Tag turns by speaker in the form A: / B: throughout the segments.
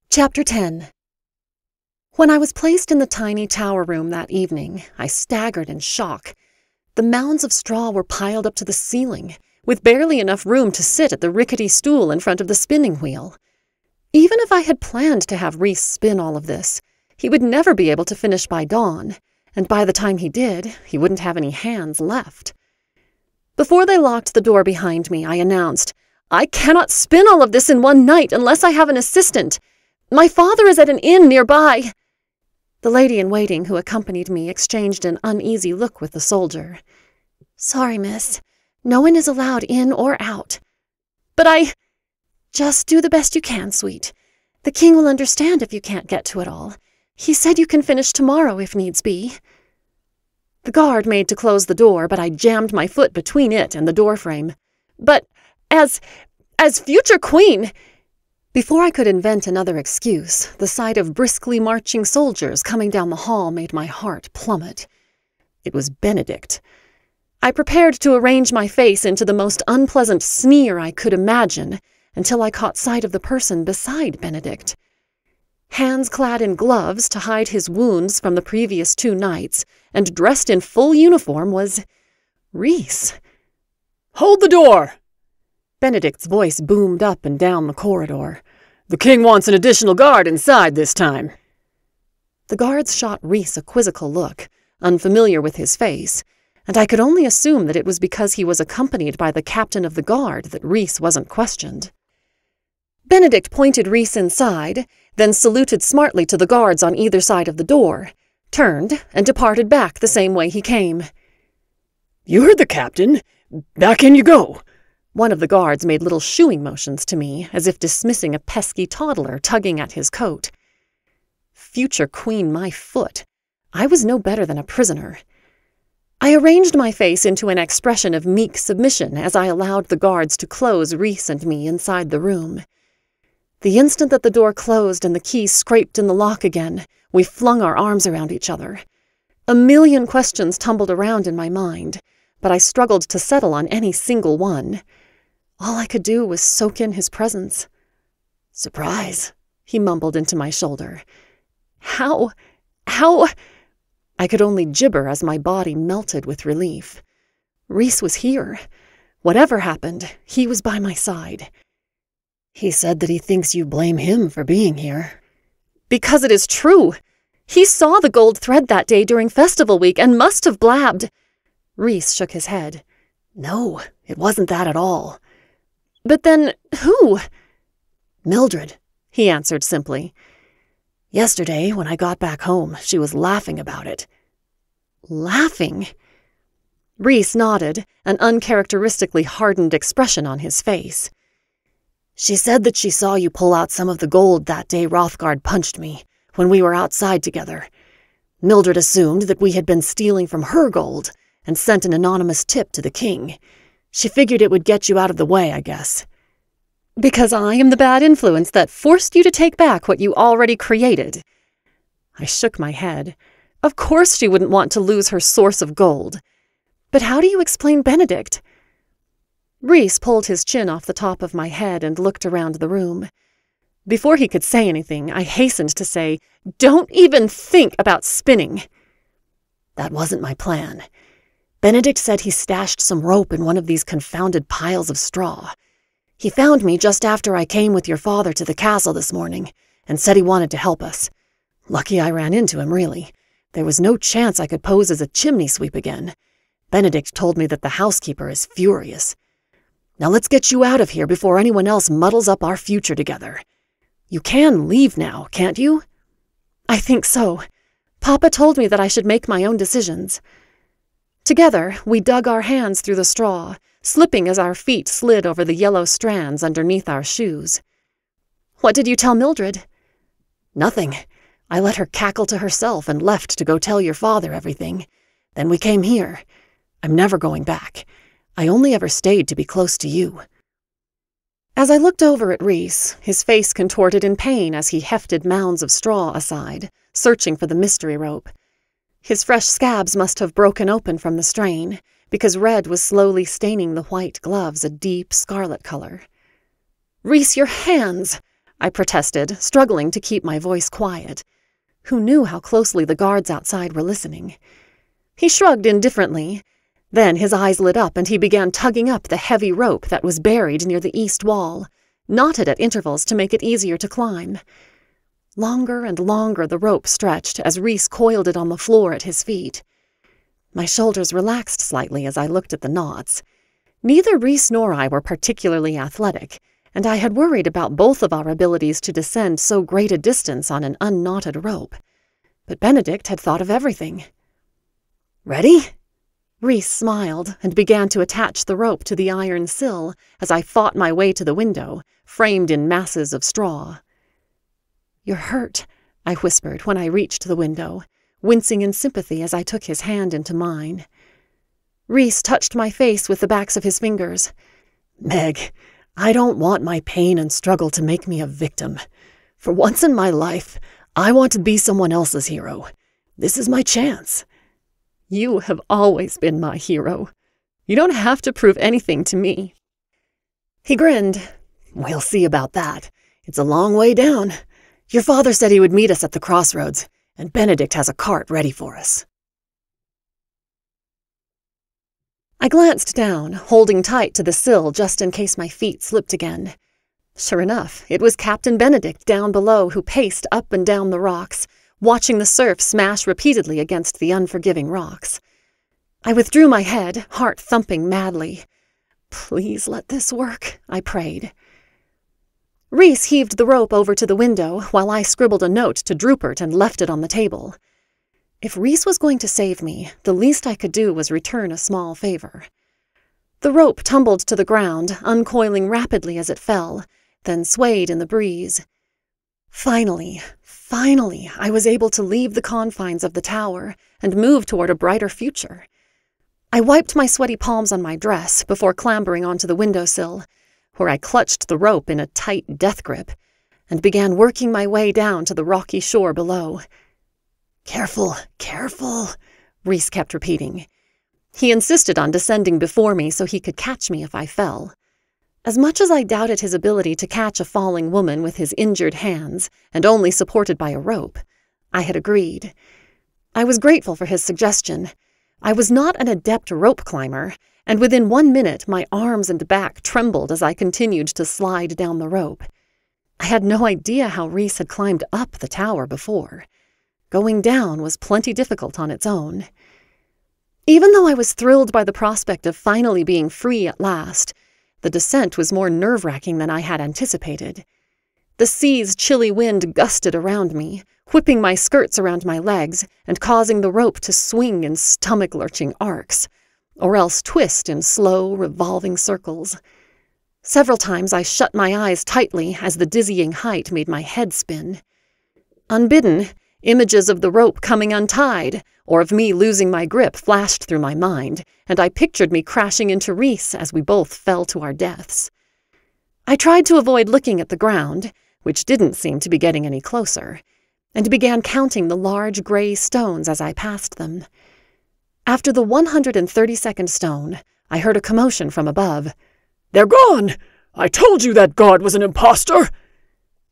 A: Chapter 10. When I was placed in the tiny tower room that evening, I staggered in shock. The mounds of straw were piled up to the ceiling, with barely enough room to sit at the rickety stool in front of the spinning wheel. Even if I had planned to have Rhys spin all of this, he would never be able to finish by dawn, and by the time he did, he wouldn't have any hands left. Before they locked the door behind me, I announced, "I cannot spin all of this in one night unless I have an assistant. My father is at an inn nearby." The lady-in-waiting who accompanied me exchanged an uneasy look with the soldier. "Sorry, miss. No one is allowed in or out." "But Just do the best you can, sweet. The king will understand if you can't get to it all. He said you can finish tomorrow if needs be." The guard made to close the door, but I jammed my foot between it and the doorframe. "But as future queen—" Before I could invent another excuse, the sight of briskly marching soldiers coming down the hall made my heart plummet. It was Benedict. I prepared to arrange my face into the most unpleasant sneer I could imagine until I caught sight of the person beside Benedict. Hands clad in gloves to hide his wounds from the previous 2 nights, and dressed in full uniform was Rhys.
B: "Hold the door!"
A: Benedict's voice boomed up and down the corridor.
B: "The king wants an additional guard inside this time."
A: The guards shot Rhys a quizzical look, unfamiliar with his face, and I could only assume that it was because he was accompanied by the captain of the guard that Rhys wasn't questioned. Benedict pointed Rhys inside, then saluted smartly to the guards on either side of the door, turned, and departed back the same way he came.
B: "You heard the captain. Back in you go."
A: One of the guards made little shooing motions to me, as if dismissing a pesky toddler tugging at his coat. Future queen my foot. I was no better than a prisoner. I arranged my face into an expression of meek submission as I allowed the guards to close Rhys and me inside the room. The instant that the door closed and the key scraped in the lock again, we flung our arms around each other. A million questions tumbled around in my mind, but I struggled to settle on any single one. All I could do was soak in his presence. "Surprise," he mumbled into my shoulder. How? I could only gibber as my body melted with relief. Rhys was here. Whatever happened, he was by my side.
B: "He said that he thinks you blame him for being here."
A: "Because it is true. He saw the gold thread that day during festival week and must have blabbed." Rhys shook his head.
B: "No, it wasn't that at all."
A: "But then, who?"
B: "Mildred,"
A: he answered simply.
B: "Yesterday, when I got back home, she was laughing about it."
A: "Laughing?" Rhys nodded, an uncharacteristically hardened expression on his face.
B: "She said that she saw you pull out some of the gold that day Hrothgard punched me, when we were outside together. Mildred assumed that we had been stealing from her gold, and sent an anonymous tip to the king. She figured it would get you out of the way, I guess."
A: "Because I am the bad influence that forced you to take back what you already created." I shook my head. Of course she wouldn't want to lose her source of gold. But how do you explain Benedict? Rhys pulled his chin off the top of my head and looked around the room. Before he could say anything, I hastened to say, "Don't even think about spinning."
B: "That wasn't my plan. Benedict said he stashed some rope in one of these confounded piles of straw. He found me just after I came with your father to the castle this morning, and said he wanted to help us. Lucky I ran into him, really. There was no chance I could pose as a chimney sweep again. Benedict told me that the housekeeper is furious. Now let's get you out of here before anyone else muddles up our future together. You can leave now, can't you?"
A: "I think so. Papa told me that I should make my own decisions." Together, we dug our hands through the straw, slipping as our feet slid over the yellow strands underneath our shoes. "What did you tell Mildred?"
B: "Nothing. I let her cackle to herself and left to go tell your father everything. Then we came here. I'm never going back. I only ever stayed to be close to you."
A: As I looked over at Rhys, his face contorted in pain as he hefted mounds of straw aside, searching for the mystery rope. His fresh scabs must have broken open from the strain, because red was slowly staining the white gloves a deep scarlet color. "Rhys, your hands!" I protested, struggling to keep my voice quiet. Who knew how closely the guards outside were listening? He shrugged indifferently. Then his eyes lit up and he began tugging up the heavy rope that was buried near the east wall, knotted at intervals to make it easier to climb. Longer and longer the rope stretched as Rhys coiled it on the floor at his feet. My shoulders relaxed slightly as I looked at the knots. Neither Rhys nor I were particularly athletic, and I had worried about both of our abilities to descend so great a distance on an unknotted rope. But Benedict had thought of everything. "Ready?" Rhys smiled and began to attach the rope to the iron sill as I fought my way to the window, framed in masses of straw. "You're hurt," I whispered when I reached the window, wincing in sympathy as I took his hand into mine. Rhys touched my face with the backs of his fingers. "Meg, I don't want my pain and struggle to make me a victim. For once in my life, I want to be someone else's hero. This is my chance." "You have always been my hero. You don't have to prove anything to me." He grinned. "We'll see about that. It's a long way down. Your father said he would meet us at the crossroads, and Benedict has a cart ready for us." I glanced down, holding tight to the sill just in case my feet slipped again. Sure enough, it was Captain Benedict down below who paced up and down the rocks, watching the surf smash repeatedly against the unforgiving rocks. I withdrew my head, heart thumping madly. "Please let this work," I prayed. Rhys heaved the rope over to the window while I scribbled a note to Drupert and left it on the table. If Rhys was going to save me, the least I could do was return a small favor. The rope tumbled to the ground, uncoiling rapidly as it fell, then swayed in the breeze. Finally, I was able to leave the confines of the tower and move toward a brighter future. I wiped my sweaty palms on my dress before clambering onto the windowsill, where I clutched the rope in a tight death grip, and began working my way down to the rocky shore below. "Careful, careful," Rhys kept repeating. He insisted on descending before me so he could catch me if I fell. As much as I doubted his ability to catch a falling woman with his injured hands and only supported by a rope, I had agreed. I was grateful for his suggestion. I was not an adept rope climber, and within 1 minute my arms and back trembled as I continued to slide down the rope. I had no idea how Rhys had climbed up the tower before. Going down was plenty difficult on its own. Even though I was thrilled by the prospect of finally being free at last, the descent was more nerve-wracking than I had anticipated. The sea's chilly wind gusted around me, whipping my skirts around my legs and causing the rope to swing in stomach-lurching arcs, or else twist in slow, revolving circles. Several times I shut my eyes tightly as the dizzying height made my head spin. Unbidden, images of the rope coming untied, or of me losing my grip flashed through my mind, and I pictured me crashing into Rhys as we both fell to our deaths. I tried to avoid looking at the ground, which didn't seem to be getting any closer, and began counting the large gray stones as I passed them. After the 132nd stone, I heard a commotion from above. "They're gone! I told you that guard was an imposter!"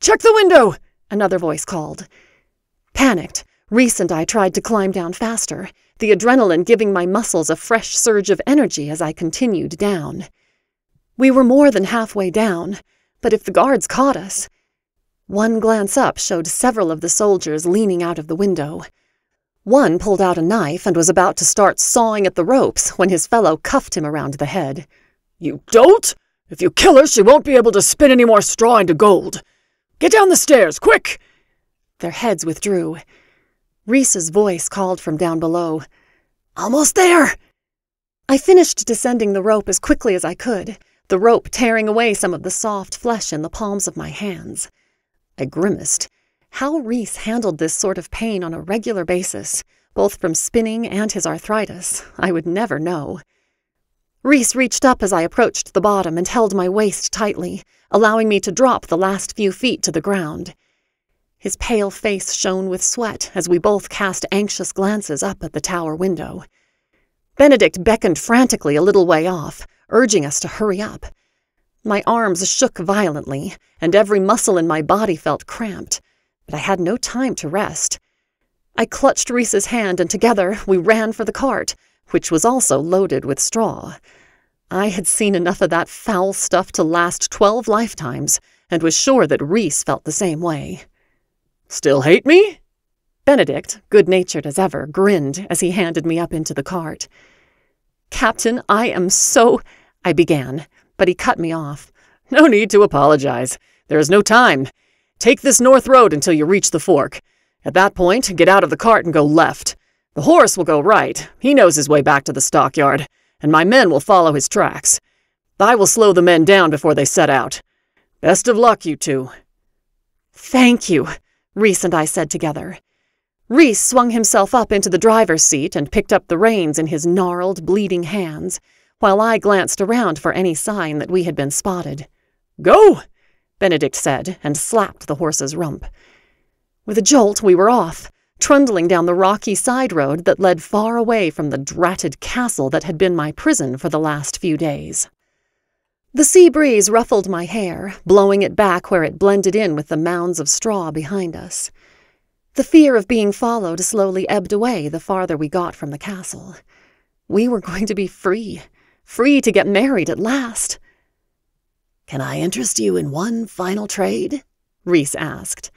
A: "Check the window!" another voice called. Panicked, Rhys and I tried to climb down faster, the adrenaline giving my muscles a fresh surge of energy as I continued down. We were more than halfway down, but if the guards caught us... One glance up showed several of the soldiers leaning out of the window. One pulled out a knife and was about to start sawing at the ropes when his fellow cuffed him around the head. "You dolt! If you kill her, she won't be able to spin any more straw into gold. Get down the stairs, quick!" Their heads withdrew. Rhys's voice called from down below. "Almost there!" I finished descending the rope as quickly as I could, the rope tearing away some of the soft flesh in the palms of my hands. I grimaced. How Rhys handled this sort of pain on a regular basis, both from spinning and his arthritis, I would never know. Rhys reached up as I approached the bottom and held my waist tightly, allowing me to drop the last few feet to the ground. His pale face shone with sweat as we both cast anxious glances up at the tower window. Benedict beckoned frantically a little way off, urging us to hurry up. My arms shook violently, and every muscle in my body felt cramped, but I had no time to rest. I clutched Rhys's hand, and together we ran for the cart, which was also loaded with straw. I had seen enough of that foul stuff to last 12 lifetimes, and was sure that Rhys felt the same way.
C: "Still hate me?"
A: Benedict, good-natured as ever, grinned as he handed me up into the cart. "Captain, I am so—" I began, but he cut me off.
C: "No need to apologize. There is no time. Take this north road until you reach the fork. At that point, get out of the cart and go left. The horse will go right. He knows his way back to the stockyard, and my men will follow his tracks. I will slow the men down before they set out. Best of luck, you two."
A: "Thank you," Rhys and I said together. Rhys swung himself up into the driver's seat and picked up the reins in his gnarled, bleeding hands, while I glanced around for any sign that we had been spotted.
C: "Go!"
A: Benedict said, and slapped the horse's rump. With a jolt, we were off, trundling down the rocky side road that led far away from the dratted castle that had been my prison for the last few days. The sea breeze ruffled my hair, blowing it back where it blended in with the mounds of straw behind us. The fear of being followed slowly ebbed away the farther we got from the castle. We were going to be free to get married at last.
B: "Can I interest you in one final trade?"
A: Rhys asked.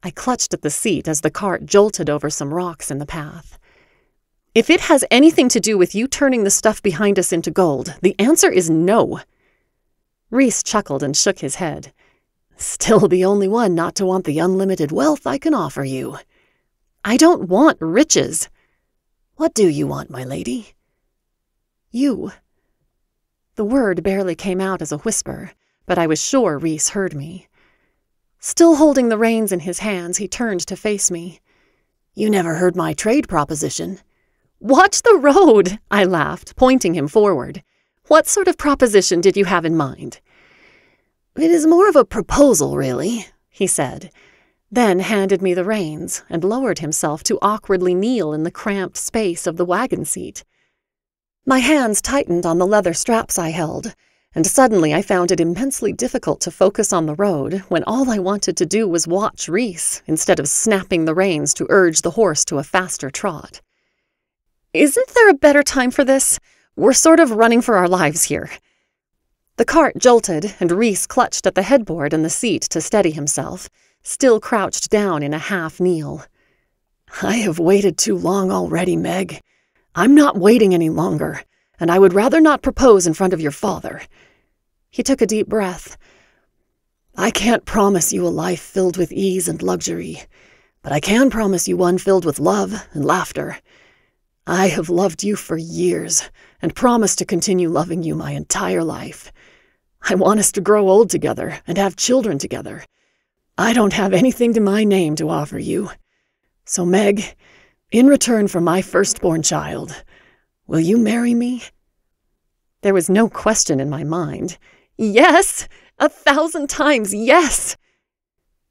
A: I clutched at the seat as the cart jolted over some rocks in the path. "If it has anything to do with you turning the stuff behind us into gold, the answer is no." Rhys chuckled and shook his head.
B: "Still the only one not to want the unlimited wealth I can offer you."
A: "I don't want riches."
B: "What do you want, my lady?"
A: "You." The word barely came out as a whisper, but I was sure Rhys heard me. Still holding the reins in his hands, he turned to face me.
B: "You never heard my trade proposition."
A: "Watch the road," I laughed, pointing him forward. "What sort of proposition did you have in mind?"
B: "It is more of a proposal, really,"
A: he said, then handed me the reins and lowered himself to awkwardly kneel in the cramped space of the wagon seat. My hands tightened on the leather straps I held, and suddenly I found it immensely difficult to focus on the road when all I wanted to do was watch Rhys instead of snapping the reins to urge the horse to a faster trot. "Isn't there a better time for this? We're sort of running for our lives here." The cart jolted, and Rhys clutched at the headboard and the seat to steady himself, still crouched down in a half-kneel.
B: "I have waited too long already, Meg. I'm not waiting any longer, and I would rather not propose in front of your father."
A: He took a deep breath.
B: "I can't promise you a life filled with ease and luxury, but I can promise you one filled with love and laughter. I have loved you for years, and promise to continue loving you my entire life. I want us to grow old together and have children together. I don't have anything to my name to offer you. So, Meg, in return for my firstborn child, will you marry me?"
A: There was no question in my mind. Yes! 1,000 times yes!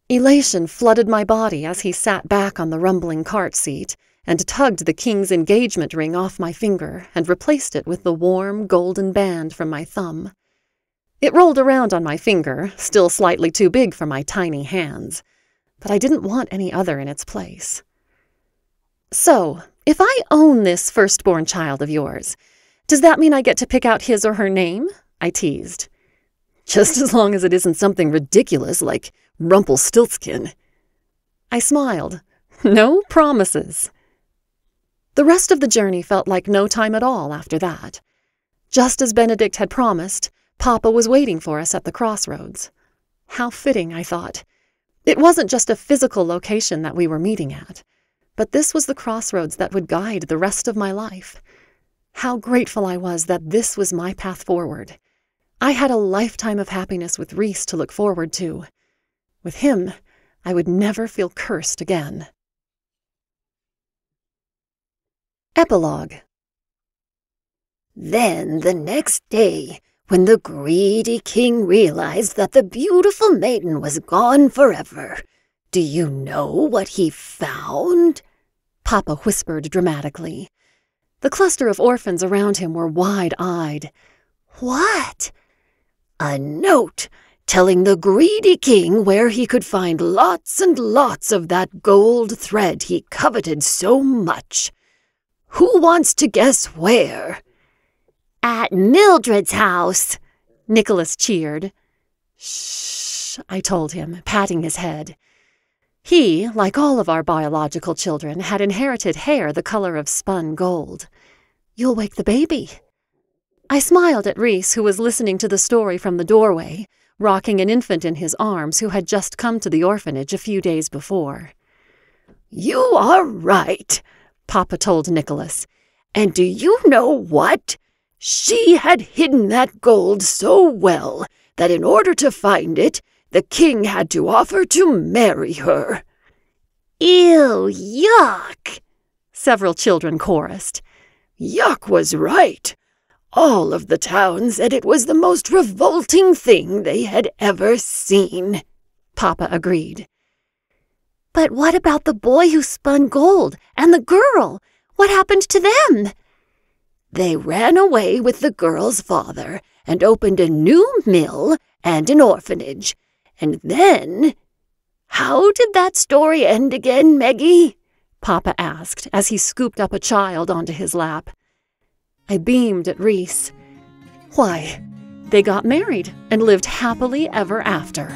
A: Elation flooded my body as he sat back on the rumbling cart seat and tugged the king's engagement ring off my finger and replaced it with the warm, golden band from my thumb. It rolled around on my finger, still slightly too big for my tiny hands, but I didn't want any other in its place. "So, if I own this firstborn child of yours, does that mean I get to pick out his or her name?" I teased.
B: "Just as long as it isn't something ridiculous like Rumpelstiltskin."
A: I smiled. No promises. The rest of the journey felt like no time at all after that. Just as Benedict had promised, Papa was waiting for us at the crossroads. How fitting, I thought. It wasn't just a physical location that we were meeting at, but this was the crossroads that would guide the rest of my life. How grateful I was that this was my path forward. I had a lifetime of happiness with Rhys to look forward to. With him, I would never feel cursed again. Epilogue.
D: Then the next day, when the greedy king realized that the beautiful maiden was gone forever, do you know what he found?
A: Papa whispered dramatically. The cluster of orphans around him were wide-eyed.
D: What? A note telling the greedy king where he could find lots and lots of that gold thread he coveted so much. Who wants to guess where?
B: At Mildred's house,
A: Nicholas cheered. Shh, I told him, patting his head. He, like all of our biological children, had inherited hair the color of spun gold. You'll wake the baby. I smiled at Reese, who was listening to the story from the doorway, rocking an infant in his arms who had just come to the orphanage a few days before.
D: You are right,
A: Papa told Nicholas.
D: And do you know what? She had hidden that gold so well that in order to find it, the king had to offer to marry her.
B: Ew, yuck,
A: several children chorused.
D: Yuck was right. All of the town said it was the most revolting thing they had ever seen.
A: Papa agreed.
B: But what about the boy who spun gold and the girl? What happened to them?
D: They ran away with the girl's father and opened a new mill and an orphanage. And then, how did that story end again, Meggie?
A: Papa asked as he scooped up a child onto his lap. I beamed at Reese. Why, they got married and lived happily ever after.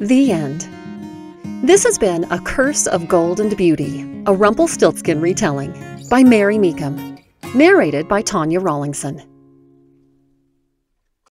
A: The end. This has been A Curse of Gold and Beauty, a Rumpelstiltskin retelling by Mary Meekum, narrated by Tanya Rawlingson.